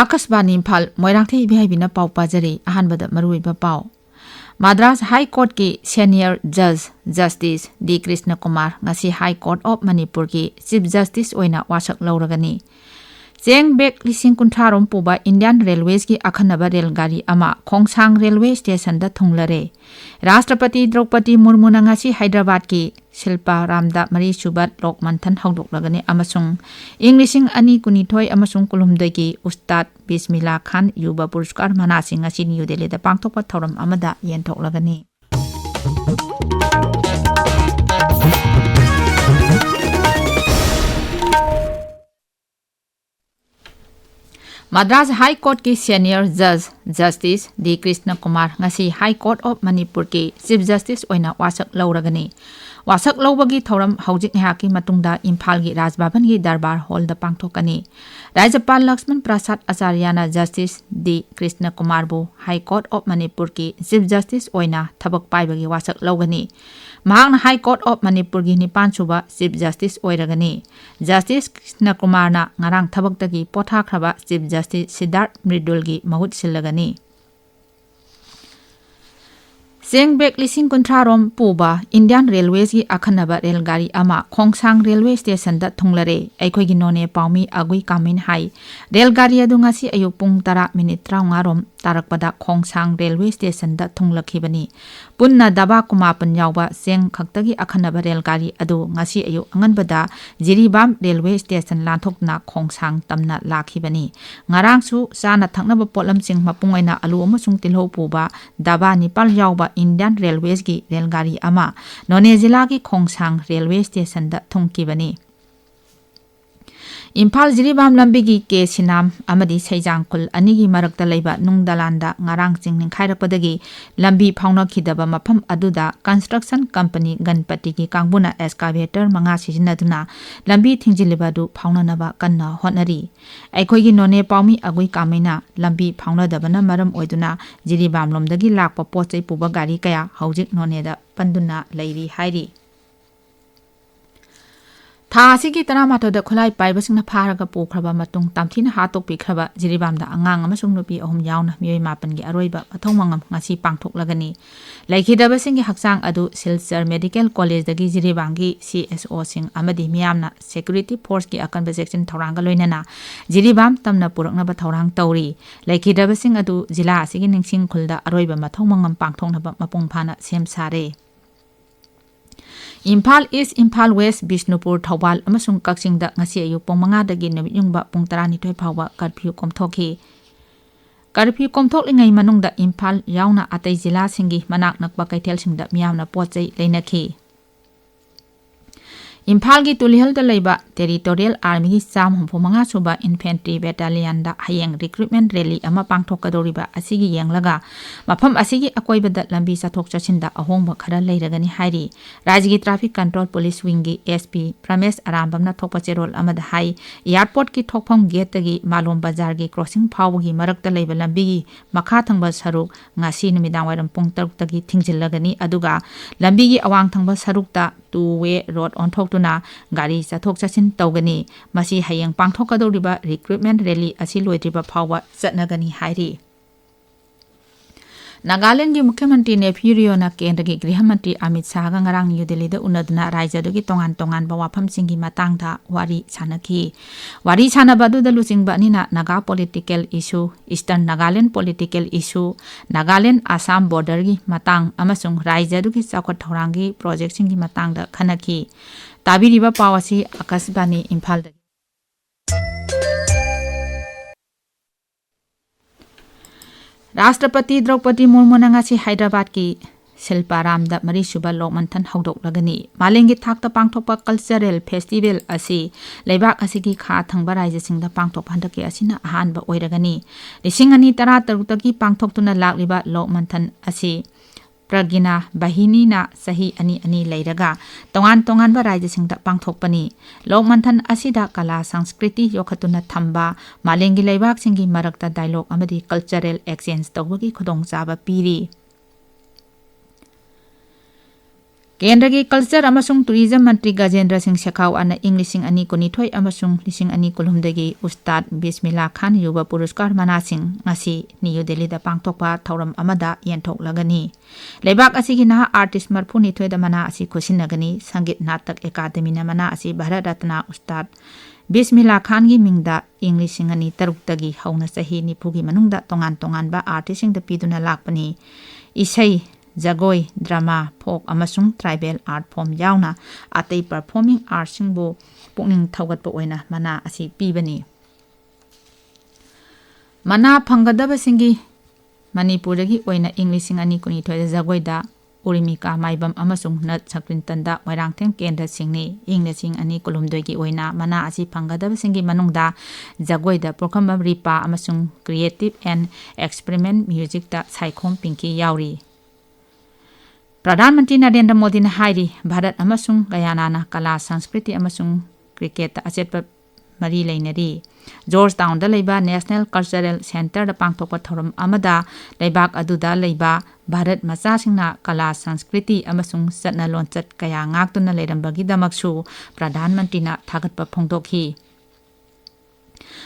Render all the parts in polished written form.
Akashbani Imphal Moirangthem Ibehaibi na pau pajari ahanbada maruiba pau. Madras High Court ki Senior Judge Justice D. Krishna Kumar ngasi High Court of Manipur ki Chief Justice oina wasak lauragani. Cheng bek lising kuntrarom puba Indian Railways ki akhanaba railgari ama Khongjam Railway Station da thunglare. Rashtrapati Draupadi Murmu na ngasi Hyderabad ki Shilpa Ramda Mari Subat Lokmanthan haudoklagani amasung Englishing ani kunithoi amasung kulumdai ki Ustad Bismillah Khan Yuba Puraskar manasing ngasi New Delhi da pangthokpa thoram amada yentoklagani. Madras High Court ki Senior Judge Justice D. Krishna Kumar ngasi High Court of Manipur ki Chief Justice oina wasak lauragani. Wasak laubagi thoram haujik ngahaki matungda Imphal gi Raj Bhavan gi Darbar Hall da pangthokani. Rajapal Lakshman Prasad Acharyana Justice D. Krishna Kumar bu High Court of Manipur ki Chief Justice oina thabak paibagi wasak laugani. Mahang High Court of Manipur gi nipan suba Chief Justice oiragani. Justice Krishna Kumar na ngarang thabak tagi pothakraba Chief Justice Siddharth Mridul gi mahut silagani. Seng bek lising kuntrarom puba Indian Railways gi akhanaba railgari ama Khongjam Railway Station da thunglare aikhoi gi none paumi agui kamin hai railgari adu ngasi ayuk pung 10:35 rom tarakpada Khongjam Railway Station da thunglakhibani punna daba kumapan yawba seng khaktagi akhanaba railgari adu ngasi ayuk anganbada Jiribam Railway Station lanthokna Khongjam tamna lakhibani ngarang su sana thaknaba potlam sing mapungaina alu amasung tilho puba daba nipal yawba Indian Railways ki railgari ama None Zilla ki Khongjam Railway Station da thungkibani. Imphal Jiribam lambi gi ke sinam amadi Saijangkul ani gi marakta leiba nungdalanda ngarang chingning khairakpadagi lambi phauna khidaba mafam aduda construction company Ganpati ki kangbuna excavator manga sijinaduna lambi thingjiliba du phauna naba kanna honari aikhoi gi none paumi agui kamina lambi phauna dabana maram oiduna Jiribam lomdagi lakpa pochai puba gari kaya haujik none da panduna leiri hairi. Tha asigi taramato da khulai paibasingna pharaga pokhraba matung tamthina hatok pikraba Jiribam da angang amasung nupi ahum yauna mioi mapan gi aroiba pathongmangam ngasi pangthoklagani laikhidaba singi haksang adu Silchar Medical College dagi Jiribam gi CSO sing amadi miyamna security force ki akanba section thoranga loinana Jiribam tamna purakna ba thorang tauri laikhidaba sing adu jila asigi ningsing khulda aroiba mathongmangam pangthongnaba mapung phana sem sare. Imphal East, Imphal West, Bishnupur, Thawbal amasung Kaksing da ngasi ayuk pung 5 dagi namit yungba pung 12 phawa curfew komthokhi. Curfew komthok lingai manung da Imphal yauna atai jila singi manak nakba kaithel singda miyamna pochai leinakhi. Imphal gi tulihal da leiba Territorial Army gi Cham 35 suba Infantry Battalion da hayeng recruitment rally ama pangthokadoriba asigi yenglaga mafam asigi akoibada lambi sathok chachinda ahongba khara leiragani hairi Rajgi Traffic Control Police Wing gi SP Pramesh Arambamna thokpa cherol amada hai airport ki thokpham gate gi Malom Bazar gi crossing phawgi marakta leiba lambi gi makha thangba saruk ngasi numidang wairam pung 3 tagi thingjillagani aduga lambi gi awang thangba sarukta two-way road on tuna gari sathok chachin tawgani masi hayeng pangthokadoriba recruitment rally asi loidriba phawa chatnagani hairi. Nagaland gi Mukhyamantri Nephew na Kendra gi Griha Mantri Amit Shah ga ngarang New Delhi da unaduna raija gi tongan ba wafam singi matangda wari chanakhi wari chanaba du da lusingba ni na Naga political issue Eastern Nagaland political issue Nagaland Assam border gi matang amasung raija gi chakot thorangi project singi matangda khanakhi tabiriba pawasi Akashbani Imphal da Rashtrapati Draupadi Murmu na ngasi Hyderabad ki Shilpa Ramda Mari Subat Lokmanthan haudoklagani malengi thakta pangthokpa cultural festival asi leibak asigi kha thangba raija singda pangthok handaki asina ahanba oiragani 2013 tagi pangthoktuna lakliba Lokmanthan asi Pragina Bahini na sahi ani leiraga tongan ba raija singda pangthokpani Lokmanthan asida kala sanskriti yokhatuna thamba malengi leibak singi marakta dialogue amadi cultural exchange tawbagi khudong chaba piri Kendragi Culture amasung Tourism Mantri Gajendra Singh Shekhawat ana ing 2022 amasung 2023 Ustad Bismillah Khan Yuba Puruskar Manasing ngasi New Delhi da pangthokpa thauram amada yenthok-lagani. Leibak asigi naha artist marphu nithoi da mana asi khusinagani Sangit Natak Academy na mana asi Bharat Ratna Ustad Bismillah Khan gi mingda ing 2003 hauna sahi nipugi manungda tongan ba artist sing da piduna lakpani. Isai Jagoi, drama, folk, amasung tribal art form yauna atay performing art singbo pukning thawgat po oina mana asi pibani. Mana panggadaba singi Manipuragi oina English ani kuni thoida Jagoi da Urimika maibam amasung nat sakrintanda Moirangthem kendra singni English ani kulumdoi gi oina mana asi panggadaba singi manungda Jagoi da program ripa amasung creative and experiment music da saikhom pinki yauri. Pradhan Mantri Narendra Modi na hairi Bharat amasung Guyana na kala Sanskriti amasung cricket achetpa mari leinari. Georgetown da leiba National Cultural Center da pangthokpa thoram amada leibak aduda leiba Bharat macha singna kala Sanskriti amasung satna lonchat kaya ngaktuna leirambagi damaksu Pradhan Mantri na thagatpa phongdokhi.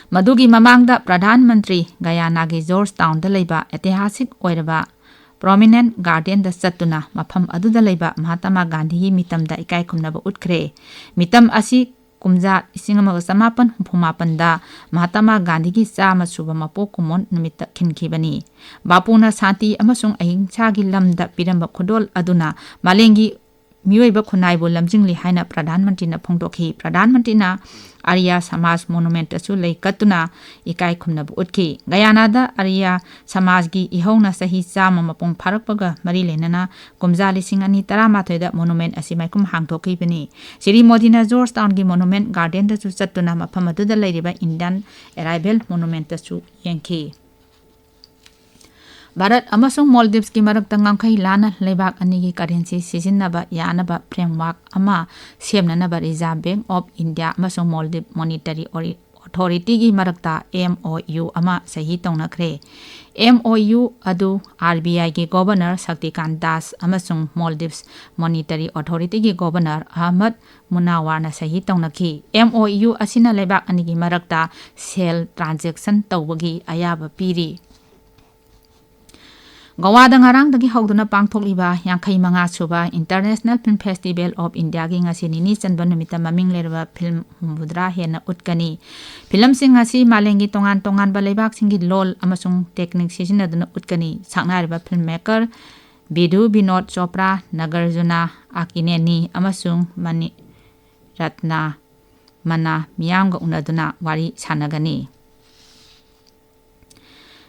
Madugi mamangda Pradhan Mantri Guyana gi Georgetown da leiba ऐतिहासिक oiraba Prominent Guardian da satuna mafam aduda leiba Mahatma Gandhi mitam da ikai khumnaba utkre. Mitam asi kumja 1958 da Mahatma Gandhi gi chama suba mapo kumon numita khinkibani. Bapuna santi amasung ahimsa gi lamda piramba khodol aduna malengi miyoiba khunaibo lamjingli haina Pradhan Mantri na phongdokhi. Pradhan Mantri na Arya Samaj Monument asu lei katuna ikai khumnabu utki. Guyana da Arya Samaj gi ihona sahi chama mapung pharakpaga mari lenana kumja 2013 da monument asi maikum hangthokhi bani. Sri Modi na Georgetown gi monument garden da chu chatuna mafam adu da leiriba Indian arrival monument asu yengki. Bharat amasung Maldives ki marakta ngangkhai lana leibak ani gi currency sijinnaba yanaba framework ama semnanaba Reserve Bank of India amasung Maldives Monetary Authority gi marakta MOU ama sahi tongnakre. MOU adu RBI gi Governor Shaktikant Das amasung Maldives Monetary Authority gi Governor Ahmad Munawar na sahi tongnakhi. MOU asina leibak ani gi marakta sale transaction tawbagi ayaba piri. Goa da ngarang dagi hauduna pangthokliba yangkhai manga suba International Film Festival of India gi ngasi nini chanba numita maming lerba film humudra hena utkani. Film sing ngasi malengi tongan ba leibak singi lol amasung technique sisinaduna utkani. Saknariba filmmaker Bidhu Binod Chopra, Nagarjuna Akineni amasung Mani Ratna Mana miyamga unaduna wari sanagani.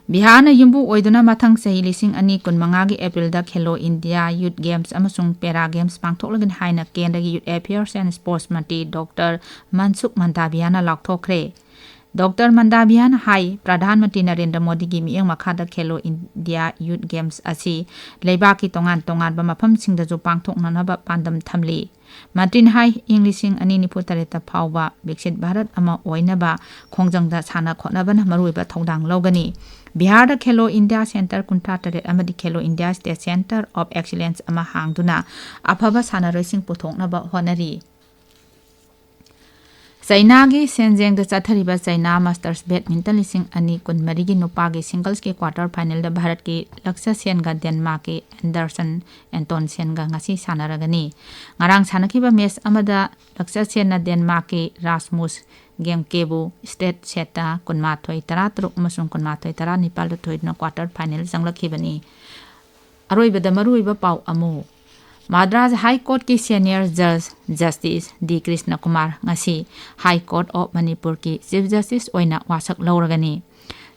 Bihar na yumbu oiduna mathang sahi 2025 gi April da Khelo India Youth Games amasung Para Games pangthoklagin haina Kendra gi Youth Affairs and Sports Mantri Dr. Mansukh Mandaviya na lakthokre. Dr. Mandaviya na hai Pradhan Mantri Narendra Modi gi mieng makhada Khelo India Youth Games asi leibak ki tongan ba mafam singda jo pangthoknana ba pandam thamli. Mantrin hai English ani niputareta phawba Viksit Bharat ama oinaba khongjangda sana khotnabana maruiba thodang logani. Bihar da Khelo India Center Kuntatare amadi Khelo India State Center of Excellence ama hangduna afaba sanarosing puthoknaba honari. China gi Shenzhen da chathariba China Masters Badminton 2023 gi nupa gi singles ki quarter final da Bharat ki Lakshya Sen ga Denmark ki Anderson Anton Sen ga ngasi sanaragani. Ngarang sanakiba match amada Lakshya Sen na Denmark ki Rasmus Game Kebu State Seta Kunmathoi 13 amasung Kunmathoi 19 da thoidna quarter final janglakibani. Aroibada maruiba pau amu Madras High Court ki Senior Judge Justice D. Krishna Kumar ngasi High Court of Manipur ki Chief Justice oina wasak lauragani.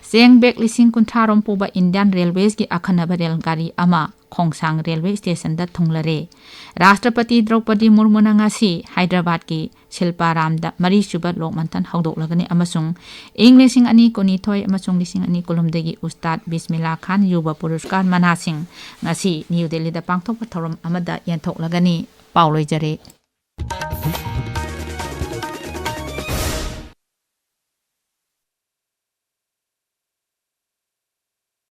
Seng bek 20 puba Indian Railways ki akhanaba rail gari ama Khongsang Railway Station da thunglare. Rashtrapati Draupadi Murmu na ngasi Hyderabad ki Shilparam da mari suba lokmantan haudoklagani amasung English ani kunithoi amasung 2023 Ustad Bismillah Khan Yuba Puruskar Manasing ngasi New Delhi da pangthokpa thoram amada yenthoklagani pauloi jare.